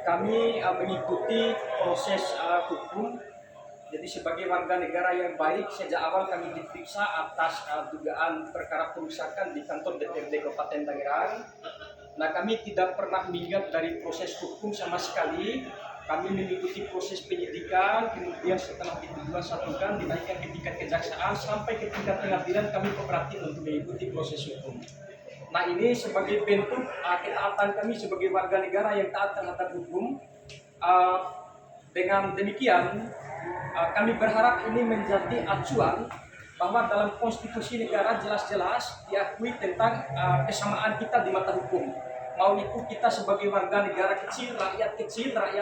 kami mengikuti proses hukum. Jadi sebagai warga negara yang baik, sejak awal kami diperiksa atas dugaan perkara perusakan di kantor DPRD Kabupaten Tangerang. Nah, kami tidak pernah minggat dari proses hukum sama sekali. Kami mengikuti proses penyidikan, kemudian setelah satukan dinaikkan ke tingkat kejaksaan sampai ke tingkat pengadilan, kami kooperatif untuk mengikuti proses hukum. Nah, ini sebagai bentuk ketaatan kami sebagai warga negara yang taat terhadap hukum. Dengan demikian, kami berharap ini menjadi acuan bahwa dalam konstitusi negara jelas-jelas diakui tentang kesamaan kita di mata hukum. Mau itu kita sebagai warga negara kecil, rakyat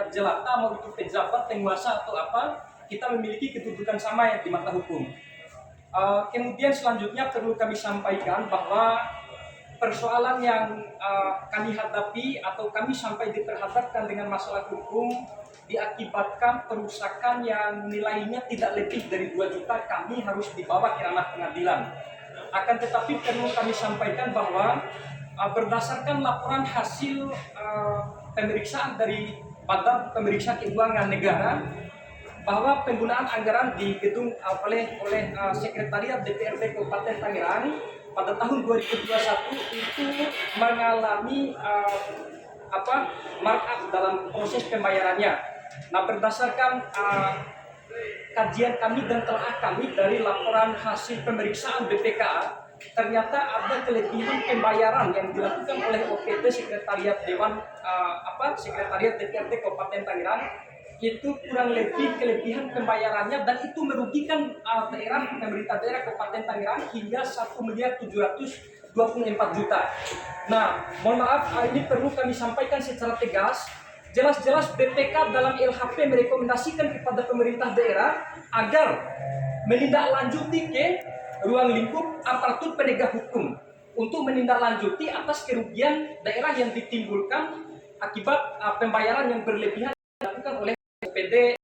jelata, mau itu pejabat, penguasa atau apa, kita memiliki kedudukan sama yang di mata hukum. Kemudian selanjutnya perlu kami sampaikan bahwa persoalan yang kami hadapi atau kami sampai diperhadapkan dengan masalah hukum diakibatkan perusakan yang nilainya tidak lebih dari 2 juta, kami harus dibawa ke ranah pengadilan. Akan tetapi perlu kami sampaikan bahwa berdasarkan laporan hasil pemeriksaan dari Badan Pemeriksa Keuangan Negara, bahwa penggunaan anggaran di gedung oleh Sekretariat DPRD Kabupaten Tangerang pada tahun 2021 itu mengalami markup dalam proses pembayarannya. Nah, berdasarkan kajian kami dan telah kami dari laporan hasil pemeriksaan BPK, ternyata ada kelebihan pembayaran yang dilakukan oleh OPD Sekretariat Sekretariat DPRD Kabupaten Tangerang, itu kurang lebih kelebihan pembayarannya dan itu merugikan pemerintah daerah Kabupaten Tangerang hingga 1.724 juta. Nah, mohon maaf, ini perlu kami sampaikan secara tegas. Jelas-jelas BPK dalam LHP merekomendasikan kepada pemerintah daerah agar menindaklanjuti ke ruang lingkup aparatur penegak hukum untuk menindaklanjuti atas kerugian daerah yang ditimbulkan akibat pembayaran yang berlebihan dilakukan oleh OPD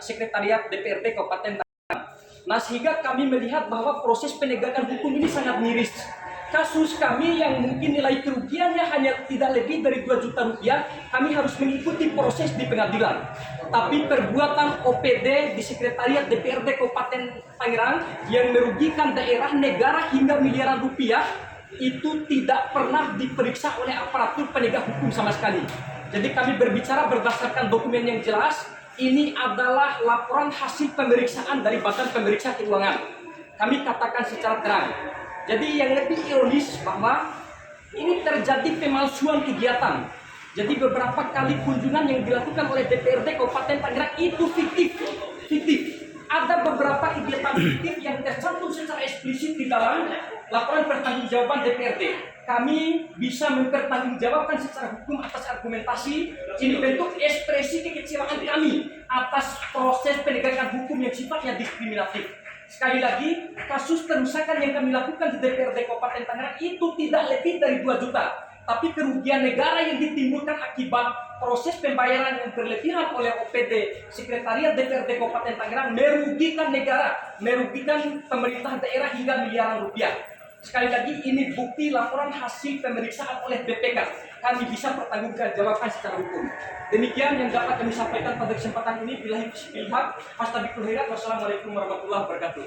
Sekretariat DPRD Kabupaten Tangerang. Nah, sehingga kami melihat bahwa proses penegakan hukum ini sangat miris. Kasus kami yang mungkin nilai kerugiannya hanya tidak lebih dari 2 juta rupiah, kami harus mengikuti proses di pengadilan. Tapi perbuatan OPD di Sekretariat DPRD Kabupaten Tangerang yang merugikan daerah negara hingga miliaran rupiah itu tidak pernah diperiksa oleh aparatur penegak hukum sama sekali. Jadi kami berbicara berdasarkan dokumen yang jelas. Ini adalah laporan hasil pemeriksaan dari Badan Pemeriksa Keuangan. Kami katakan secara terang. Jadi yang lebih ironis bahwa ini terjadi pemalsuan kegiatan. Jadi beberapa kali kunjungan yang dilakukan oleh DPRD Kabupaten Tangerang itu fiktif. Ada beberapa kegiatan fiktif yang tercantum secara eksplisit di dalam laporan pertanggungjawaban DPRD. Kami bisa mempertanggungjawabkan secara hukum atas argumentasi ini bentuk ekspresi kekecewaan kami atas proses penegakan hukum yang sifatnya diskriminatif. Sekali lagi, kasus perusakan yang kami lakukan di DPRD Kabupaten Tangerang itu tidak lebih dari 2 juta. Tapi kerugian negara yang ditimbulkan akibat proses pembayaran yang berlebihan oleh OPD Sekretariat DPRD Kabupaten Tangerang merugikan negara, merugikan pemerintah daerah hingga miliaran rupiah. Sekali lagi, ini bukti laporan hasil pemeriksaan oleh BPK. Kami bisa pertanggungjawabkan secara hukum. Demikian yang dapat kami sampaikan pada kesempatan ini. Wassalamualaikum warahmatullahi wabarakatuh.